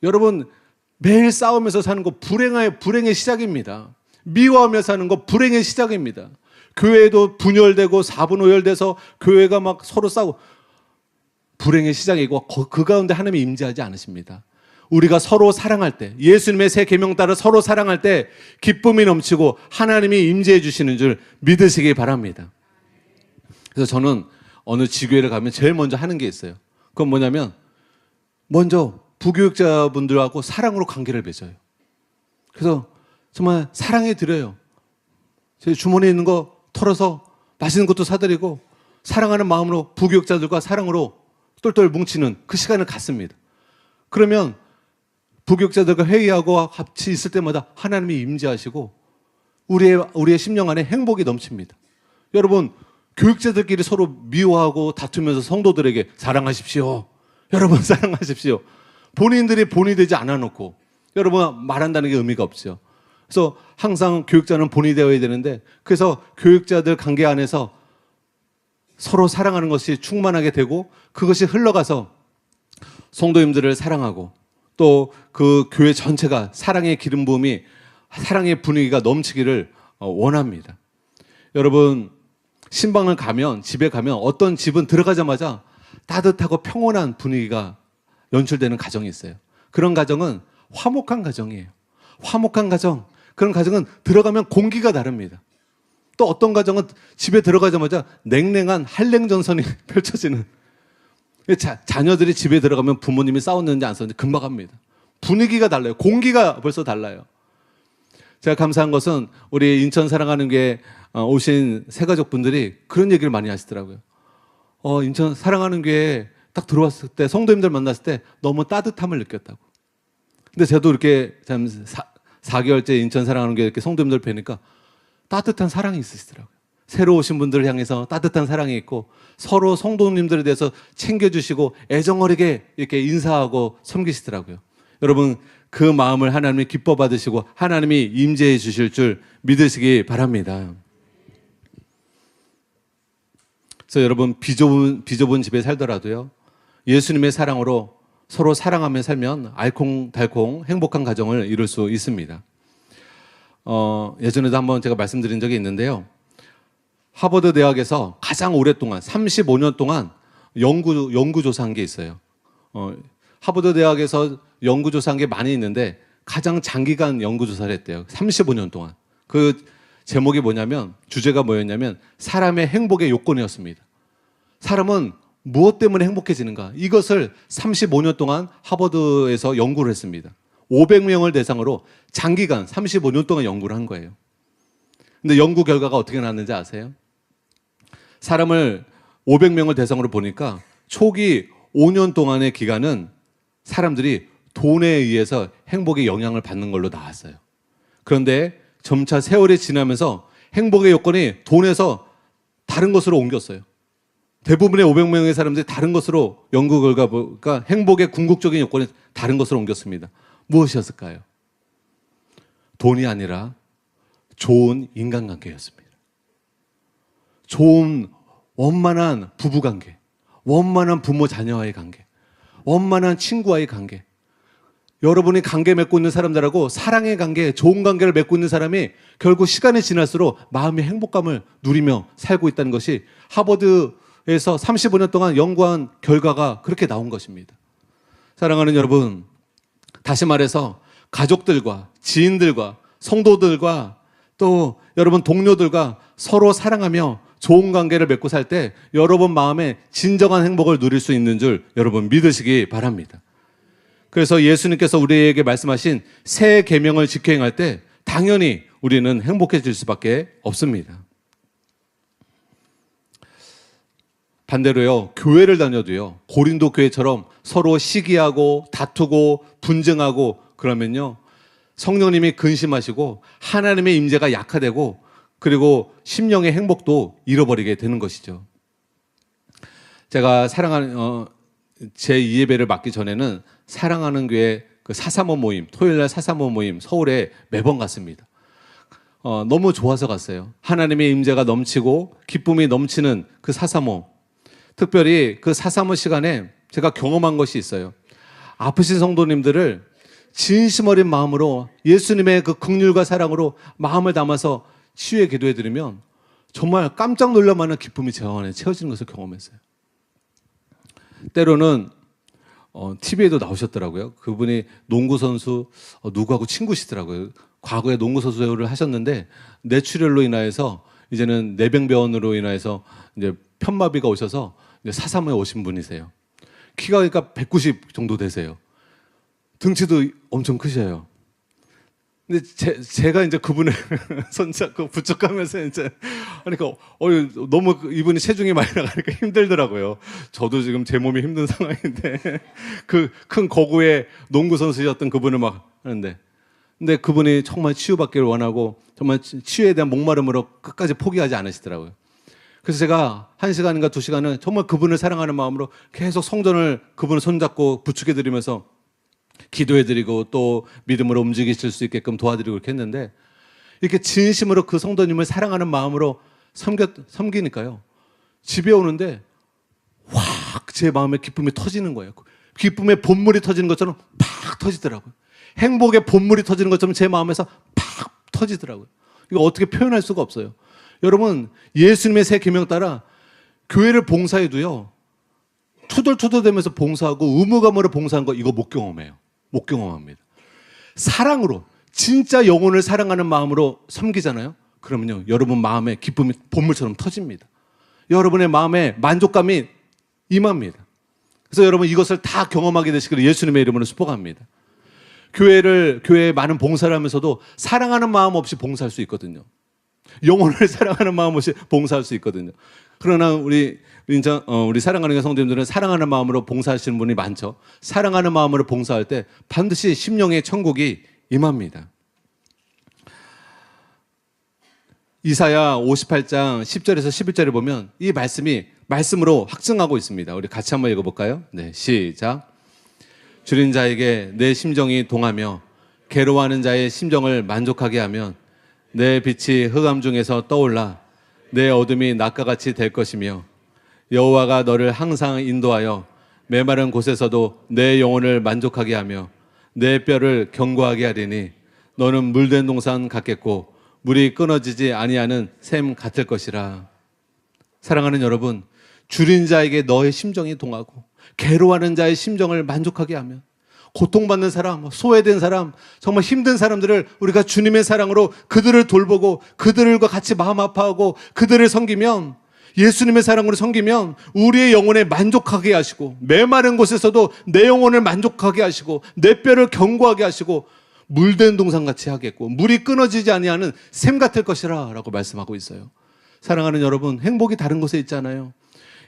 여러분, 매일 싸우면서 사는 거 불행의 시작입니다. 미워하며 사는 거 불행의 시작입니다. 교회도 분열되고 사분오열돼서 교회가 막 서로 싸우고 불행의 시작이고 그 가운데 하나님이 임재하지 않으십니다. 우리가 서로 사랑할 때, 예수님의 새 계명 따라 서로 사랑할 때 기쁨이 넘치고 하나님이 임재해 주시는 줄 믿으시기 바랍니다. 그래서 저는 어느 지교회를 가면 제일 먼저 하는 게 있어요. 그건 뭐냐면 먼저 부교육자분들하고 사랑으로 관계를 맺어요. 그래서 정말 사랑해 드려요. 제 주머니에 있는 거 털어서 맛있는 것도 사드리고 사랑하는 마음으로 부교육자들과 사랑으로 똘똘 뭉치는 그 시간을 갖습니다. 그러면 부교육자들과 회의하고 같이 있을 때마다 하나님이 임재하시고 우리의 심령 안에 행복이 넘칩니다. 여러분, 교육자들끼리 서로 미워하고 다투면서 성도들에게 사랑하십시오. 여러분 사랑하십시오. 본인들이 본이 되지 않아 놓고 여러분 말한다는 게 의미가 없죠. 그래서 항상 교육자는 본이 되어야 되는데, 그래서 교육자들 관계 안에서 서로 사랑하는 것이 충만하게 되고 그것이 흘러가서 성도님들을 사랑하고 또 그 교회 전체가 사랑의 기름 부음이, 사랑의 분위기가 넘치기를 원합니다. 여러분, 신방을 가면, 집에 가면 어떤 집은 들어가자마자 따뜻하고 평온한 분위기가 연출되는 가정이 있어요. 그런 가정은 화목한 가정이에요. 화목한 가정, 그런 가정은 들어가면 공기가 다릅니다. 또 어떤 가정은 집에 들어가자마자 냉랭한 한랭전선이 펼쳐지는, 자녀들이 집에 들어가면 부모님이 싸웠는지 안 싸웠는지 금방 합니다. 분위기가 달라요. 공기가 벌써 달라요. 제가 감사한 것은 우리 인천 사랑하는 교회 오신 새가족분들이 그런 얘기를 많이 하시더라고요. 인천 사랑하는 교회에 딱 들어왔을 때, 성도님들 만났을 때 너무 따뜻함을 느꼈다고. 근데 저도 이렇게 참 4개월째 인천 사랑하는 교회 이렇게 성도님들 뵈니까 따뜻한 사랑이 있으시더라고요. 새로 오신 분들을 향해서 따뜻한 사랑이 있고 서로 성도님들에 대해서 챙겨주시고 애정어리게 이렇게 인사하고 섬기시더라고요. 여러분, 그 마음을 하나님이 기뻐 받으시고 하나님이 임재해 주실 줄 믿으시기 바랍니다. 그래서 여러분, 비좁은 집에 살더라도요, 예수님의 사랑으로 서로 사랑하며 살면 알콩달콩 행복한 가정을 이룰 수 있습니다. 예전에도 한번 제가 말씀드린 적이 있는데요. 하버드 대학에서 가장 오랫동안 35년 동안 연구조사한 게 있어요. 하버드 대학에서 연구조사한 게 많이 있는데 가장 장기간 연구조사를 했대요. 35년 동안. 그 제목이 뭐냐면, 주제가 뭐였냐면 사람의 행복의 요건이었습니다. 사람은 무엇 때문에 행복해지는가? 이것을 35년 동안 하버드에서 연구를 했습니다. 500명을 대상으로 장기간 35년 동안 연구를 한 거예요. 근데 연구 결과가 어떻게 나왔는지 아세요? 사람을 500명을 대상으로 보니까 초기 5년 동안의 기간은 사람들이 돈에 의해서 행복의 영향을 받는 걸로 나왔어요. 그런데 점차 세월이 지나면서 행복의 요건이 돈에서 다른 것으로 옮겼어요. 대부분의 500명의 사람들이 다른 것으로 연구 결과 보니까 행복의 궁극적인 요건이 다른 것으로 옮겼습니다. 무엇이었을까요? 돈이 아니라 좋은 인간관계였습니다. 좋은 원만한 부부관계, 원만한 부모 자녀와의 관계, 원만한 친구와의 관계. 여러분이 관계 맺고 있는 사람들하고 사랑의 관계, 좋은 관계를 맺고 있는 사람이 결국 시간이 지날수록 마음의 행복감을 누리며 살고 있다는 것이 하버드에서 35년 동안 연구한 결과가 그렇게 나온 것입니다. 사랑하는 여러분, 다시 말해서 가족들과 지인들과 성도들과 또 여러분 동료들과 서로 사랑하며 좋은 관계를 맺고 살 때 여러분 마음에 진정한 행복을 누릴 수 있는 줄 여러분 믿으시기 바랍니다. 그래서 예수님께서 우리에게 말씀하신 새 계명을 지켜 행할 때 당연히 우리는 행복해질 수밖에 없습니다. 반대로요, 교회를 다녀도요, 고린도 교회처럼 서로 시기하고 다투고 분쟁하고 그러면요, 성령님이 근심하시고 하나님의 임재가 약화되고 그리고 심령의 행복도 잃어버리게 되는 것이죠. 제가 사랑하는 제 2예배를 맡기 전에는 사랑하는 교회 그 사사모 모임, 토요일날 사사모 모임 서울에 매번 갔습니다. 너무 좋아서 갔어요. 하나님의 임재가 넘치고 기쁨이 넘치는 그 사사모. 특별히 그 사사모 시간에 제가 경험한 것이 있어요. 아프신 성도님들을 진심 어린 마음으로 예수님의 그 긍휼과 사랑으로 마음을 담아서 치유의 기도해 드리면 정말 깜짝 놀랄 만한 기쁨이 제 안에 채워지는 것을 경험했어요. 때로는 TV에도 나오셨더라고요. 그분이 농구선수 누구하고 친구시더라고요. 과거에 농구선수를 하셨는데 뇌출혈로 인하여서 이제는 뇌병변으로 인하여서 이제 편마비가 오셔서 이제 사사모에 오신 분이세요. 키가 그러니까 190 정도 되세요. 등치도 엄청 크셔요. 근데 제가 이제 그분을 손잡고 부축하면서 이제 그러니까 너무 이분이 체중이 많이 나가니까 힘들더라고요. 저도 지금 제 몸이 힘든 상황인데 그 큰 거구의 농구 선수였던 그분을 막 하는데, 근데 그분이 정말 치유받기를 원하고 정말 치유에 대한 목마름으로 끝까지 포기하지 않으시더라고요. 그래서 제가 1시간인가 2시간은 정말 그분을 사랑하는 마음으로 계속 성전을 그분을 손잡고 부축해드리면서 기도해드리고 또 믿음으로 움직이실 수 있게끔 도와드리고 이렇게 했는데, 이렇게 진심으로 그 성도님을 사랑하는 마음으로 섬기니까요, 집에 오는데 확 제 마음에 기쁨이 터지는 거예요. 기쁨의 본물이 터지는 것처럼 팍 터지더라고요. 행복의 본물이 터지는 것처럼 제 마음에서 팍 터지더라고요. 이거 어떻게 표현할 수가 없어요. 여러분, 예수님의 새 계명 따라 교회를 봉사해도요, 투덜투덜대면서 봉사하고 의무감으로 봉사한 거 이거 못 경험해요. 못 경험합니다. 사랑으로, 진짜 영혼을 사랑하는 마음으로 섬기잖아요. 그러면요, 여러분 마음에 기쁨이 본물처럼 터집니다. 여러분의 마음에 만족감이 임합니다. 그래서 여러분 이것을 다 경험하게 되시기를 예수님의 이름으로 축복합니다. 교회에 많은 봉사를 하면서도 사랑하는 마음 없이 봉사할 수 있거든요. 영혼을 사랑하는 마음 없이 봉사할 수 있거든요. 그러나 우리 사랑하는 성도님들은 사랑하는 마음으로 봉사하시는 분이 많죠. 사랑하는 마음으로 봉사할 때 반드시 심령의 천국이 임합니다. 이사야 58장 10절에서 11절을 보면 이 말씀이 말씀으로 확증하고 있습니다. 우리 같이 한번 읽어볼까요? 네, 시작. 줄인 자에게 내 심정이 동하며 괴로워하는 자의 심정을 만족하게 하면 내 빛이 흑암 중에서 떠올라 내 어둠이 낮과 같이 될 것이며 여호와가 너를 항상 인도하여 메마른 곳에서도 내 영혼을 만족하게 하며 내 뼈를 견고하게 하리니 너는 물된 동산 같겠고 물이 끊어지지 아니하는 샘 같을 것이라. 사랑하는 여러분, 줄인 자에게 너의 심정이 동하고 괴로워하는 자의 심정을 만족하게 하면, 고통받는 사람, 소외된 사람, 정말 힘든 사람들을 우리가 주님의 사랑으로 그들을 돌보고 그들과 같이 마음 아파하고 그들을 섬기면, 예수님의 사랑으로 섬기면 우리의 영혼에 만족하게 하시고 메마른 곳에서도 내 영혼을 만족하게 하시고 내 뼈를 견고하게 하시고 물된 동산같이 하겠고 물이 끊어지지 아니하는 샘 같을 것이라 라고 말씀하고 있어요. 사랑하는 여러분, 행복이 다른 곳에 있잖아요.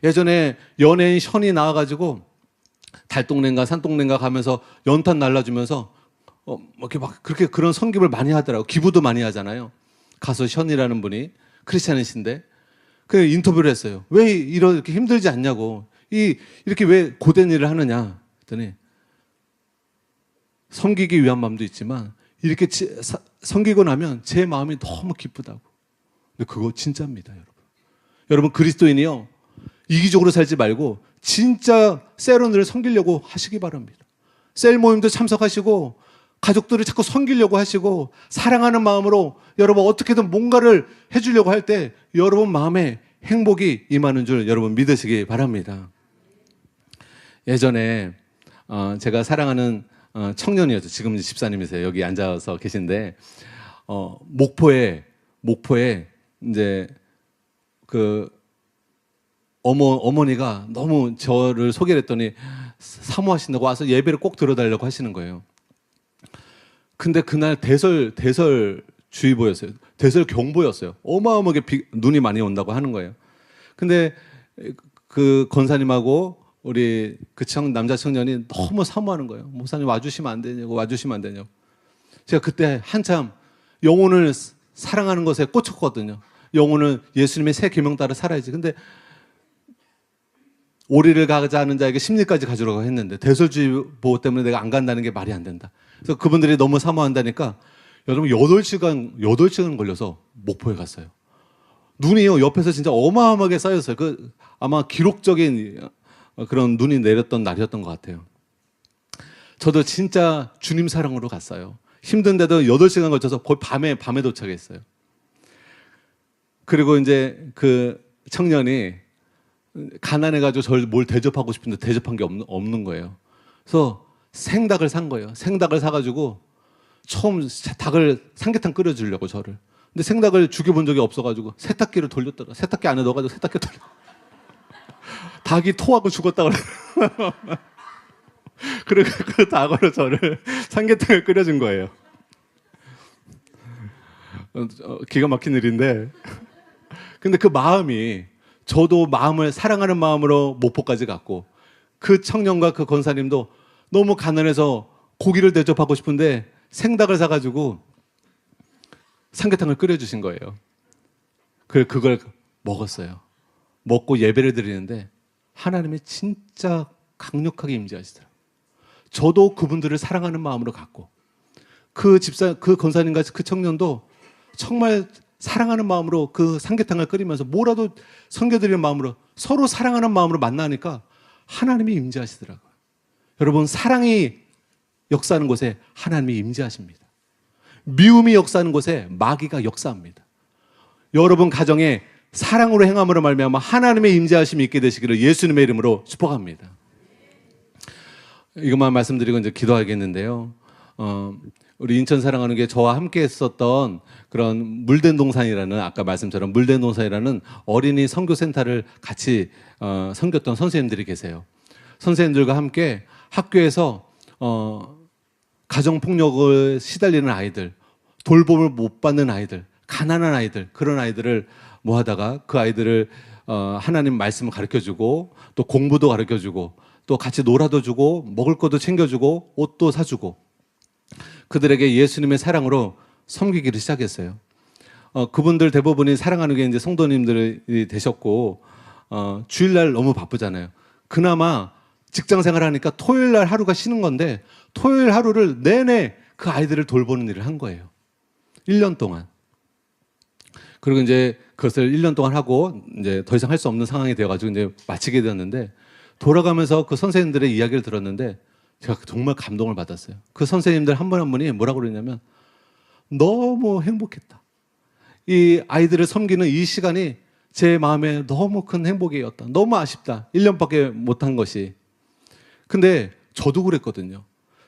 예전에 연예인 션이 나와가지고 달동네인가 산동네인가 가면서 연탄 날라주면서 이렇게 막 그렇게 그런 섬김을 많이 하더라고요. 기부도 많이 하잖아요. 가수 션이라는 분이 크리스찬이신데 그 인터뷰를 했어요. 왜 이렇게 힘들지 않냐고, 이렇게 왜 고된 일을 하느냐 했더니, 섬기기 위한 마음도 있지만 이렇게 섬기고 나면 제 마음이 너무 기쁘다고. 근데 그거 진짜입니다, 여러분. 여러분, 그리스도인이요, 이기적으로 살지 말고 진짜 셀원들을 섬기려고 하시기 바랍니다. 셀 모임도 참석하시고 가족들을 자꾸 섬기려고 하시고 사랑하는 마음으로 여러분 어떻게든 뭔가를 해주려고 할 때 여러분 마음에 행복이 임하는 줄 여러분 믿으시기 바랍니다. 예전에 제가 사랑하는 청년이었죠. 지금 집사님이세요. 여기 앉아서 계신데 목포에 이제 그 어머니가 너무 저를 소개를 했더니 사모하신다고 와서 예배를 꼭 들어달라고 하시는 거예요. 근데 그날 대설주의보였어요. 대설경보였어요. 어마어마하게 눈이 많이 온다고 하는 거예요. 근데 그 권사님하고 우리 그 남자 청년이 너무 사모하는 거예요. 목사님 와주시면 안 되냐고, 와주시면 안 되냐고. 제가 그때 한참 영혼을 사랑하는 것에 꽂혔거든요. 영혼은 예수님의 새 계명 따라 살아야지. 근데 오리를 가자는 자에게 심리까지 가주라고 했는데 대설주의보 때문에 내가 안 간다는 게 말이 안 된다. 그래서 그분들이 너무 사모한다니까 여러분 8시간 걸려서 목포에 갔어요. 눈이요, 옆에서 진짜 어마어마하게 쌓였어요. 아마 기록적인 그런 눈이 내렸던 날이었던 것 같아요. 저도 진짜 주님 사랑으로 갔어요. 힘든데도 8시간 걸쳐서 거의 밤에 도착했어요. 그리고 이제 그 청년이 가난해가지고 저를 뭘 대접하고 싶은데 대접한 게 없는 거예요. 그래서 생닭을 산 거예요. 생닭을 사가지고 처음 닭을 삼계탕 끓여주려고 저를. 근데 생닭을 죽여본 적이 없어가지고 세탁기를 돌렸더라. 세탁기 안에 넣어가지고 세탁기 돌려. 닭이 토하고 죽었다고 그래요. 그리고 그 닭으로 저를 삼계탕을 끓여준 거예요. 기가 막힌 일인데. 근데 그 마음이, 저도 마음을 사랑하는 마음으로 목포까지 갔고 그 청년과 그 권사님도 너무 가난해서 고기를 대접하고 싶은데 생닭을 사가지고 삼계탕을 끓여주신 거예요. 그걸 먹었어요. 먹고 예배를 드리는데 하나님이 진짜 강력하게 임재하시더라고요. 저도 그분들을 사랑하는 마음으로 갔고 그 권사님과 그 청년도 정말 사랑하는 마음으로 그 삼계탕을 끓이면서 뭐라도 섬겨드리는 마음으로 서로 사랑하는 마음으로 만나니까 하나님이 임재하시더라고요. 여러분, 사랑이 역사하는 곳에 하나님이 임재하십니다. 미움이 역사하는 곳에 마귀가 역사합니다. 여러분 가정에 사랑으로 행함으로 말미암아 하나님의 임재하심이 있게 되시기를 예수님의 이름으로 축복합니다. 이것만 말씀드리고 이제 기도하겠는데요. 우리 인천 사랑하는 게 저와 함께 했었던 그런 물된 동산이라는, 아까 말씀처럼 물된 동산이라는 어린이 선교센터를 같이 섬겼던 선생님들이 계세요. 선생님들과 함께 학교에서 가정폭력을 시달리는 아이들, 돌봄을 못 받는 아이들, 가난한 아이들, 그런 아이들을 모아다가 그 아이들을 하나님 말씀을 가르쳐주고 또 공부도 가르쳐주고 또 같이 놀아도 주고 먹을 것도 챙겨주고 옷도 사주고 그들에게 예수님의 사랑으로 섬기기를 시작했어요. 그분들 대부분이 사랑하는 게 이제 성도님들이 되셨고 주일날 너무 바쁘잖아요. 그나마 직장 생활하니까 토요일날 하루가 쉬는 건데 토요일 하루를 내내 그 아이들을 돌보는 일을 한 거예요. 1년 동안. 그리고 이제 그것을 1년 동안 하고 이제 더 이상 할 수 없는 상황이 되어가지고 이제 마치게 되었는데 돌아가면서 그 선생님들의 이야기를 들었는데 제가 정말 감동을 받았어요. 그 선생님들 한 분 한 분이 뭐라고 그러냐면 너무 행복했다. 이 아이들을 섬기는 이 시간이 제 마음에 너무 큰 행복이었다. 너무 아쉽다. 1년밖에 못한 것이. 근데 저도 그랬거든요.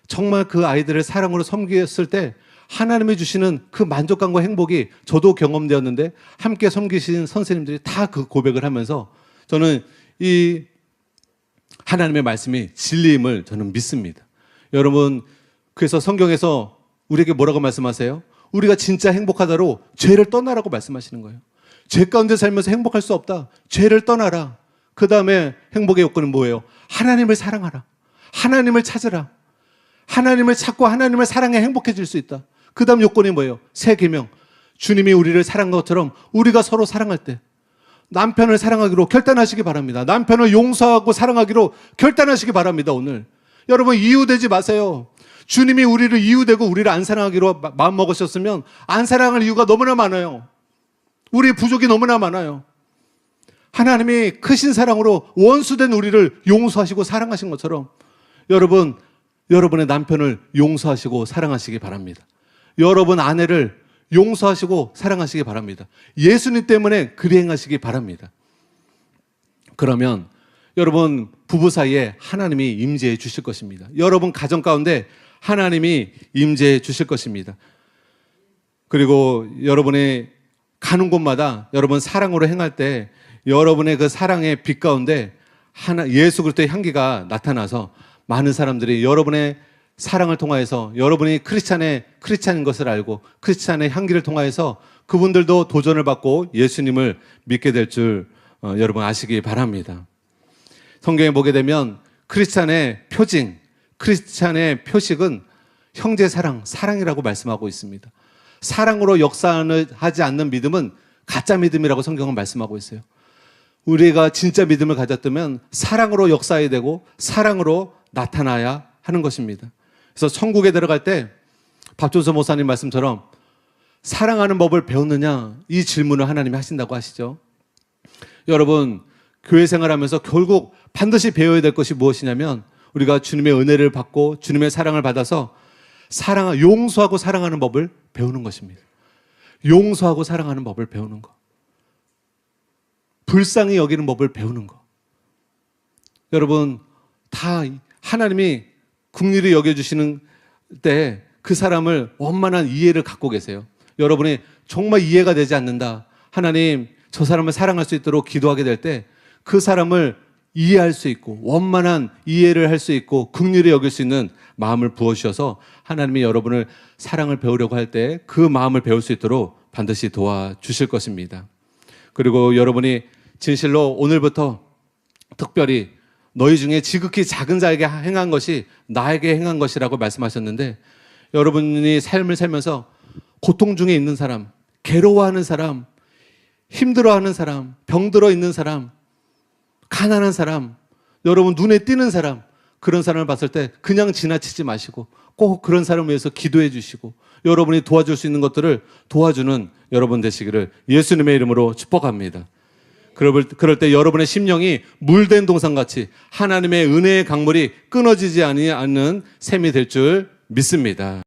정말 그 아이들을 사랑으로 섬겼을 때 하나님이 주시는 그 만족감과 행복이 저도 경험되었는데 함께 섬기신 선생님들이 다 그 고백을 하면서 저는 이 하나님의 말씀이 진리임을 저는 믿습니다. 여러분, 그래서 성경에서 우리에게 뭐라고 말씀하세요? 우리가 진짜 행복하다로 죄를 떠나라고 말씀하시는 거예요. 죄 가운데 살면서 행복할 수 없다. 죄를 떠나라. 그 다음에 행복의 요건은 뭐예요? 하나님을 사랑하라. 하나님을 찾으라. 하나님을 찾고 하나님을 사랑해 행복해질 수 있다. 그 다음 요건이 뭐예요? 새 계명. 주님이 우리를 사랑한 것처럼 우리가 서로 사랑할 때 남편을 사랑하기로 결단하시기 바랍니다. 남편을 용서하고 사랑하기로 결단하시기 바랍니다. 오늘 여러분, 이유되지 마세요. 주님이 우리를 이유되고 우리를 안 사랑하기로 마음먹으셨으면 안 사랑할 이유가 너무나 많아요. 우리의 부족이 너무나 많아요. 하나님이 크신 사랑으로 원수된 우리를 용서하시고 사랑하신 것처럼 여러분의 남편을 용서하시고 사랑하시기 바랍니다. 여러분 아내를 용서하시고 사랑하시기 바랍니다. 예수님 때문에 그리 행하시기 바랍니다. 그러면 여러분 부부 사이에 하나님이 임재해 주실 것입니다. 여러분 가정 가운데 하나님이 임재해 주실 것입니다. 그리고 여러분의 가는 곳마다 여러분 사랑으로 행할 때 여러분의 그 사랑의 빛 가운데 예수 그리스도의 향기가 나타나서 많은 사람들이 여러분의 사랑을 통하여서 여러분이 크리스찬인 것을 알고 크리스찬의 향기를 통하여서 그분들도 도전을 받고 예수님을 믿게 될 줄 여러분 아시기 바랍니다. 성경에 보게 되면 크리스찬의 표징, 크리스찬의 표식은 형제 사랑이라고 말씀하고 있습니다. 사랑으로 역사하지 않는 믿음은 가짜 믿음이라고 성경은 말씀하고 있어요. 우리가 진짜 믿음을 가졌다면 사랑으로 역사해야 되고 사랑으로 나타나야 하는 것입니다. 그래서 천국에 들어갈 때 박준서 목사님 말씀처럼 사랑하는 법을 배웠느냐 이 질문을 하나님이 하신다고 하시죠. 여러분 교회 생활하면서 결국 반드시 배워야 될 것이 무엇이냐면 우리가 주님의 은혜를 받고 주님의 사랑을 받아서 용서하고 사랑하는 법을 배우는 것입니다. 용서하고 사랑하는 법을 배우는 것. 불쌍히 여기는 법을 배우는 것. 여러분 다 하나님이 긍휼히 여겨주시는 때 그 사람을 원만한 이해를 갖고 계세요. 여러분이 정말 이해가 되지 않는다. 하나님 저 사람을 사랑할 수 있도록 기도하게 될 때 그 사람을 이해할 수 있고 원만한 이해를 할 수 있고 긍휼히 여길 수 있는 마음을 부어주셔서 하나님이 여러분을 사랑을 배우려고 할 때 그 마음을 배울 수 있도록 반드시 도와주실 것입니다. 그리고 여러분이 진실로 오늘부터 특별히 너희 중에 지극히 작은 자에게 행한 것이 나에게 행한 것이라고 말씀하셨는데 여러분이 삶을 살면서 고통 중에 있는 사람, 괴로워하는 사람, 힘들어하는 사람, 병들어 있는 사람, 가난한 사람, 여러분 눈에 띄는 사람, 그런 사람을 봤을 때 그냥 지나치지 마시고 꼭 그런 사람을 위해서 기도해 주시고 여러분이 도와줄 수 있는 것들을 도와주는 여러분 되시기를 예수님의 이름으로 축복합니다. 그럴 때 여러분의 심령이 물된 동산같이 하나님의 은혜의 강물이 끊어지지 않는 샘이 될 줄 믿습니다.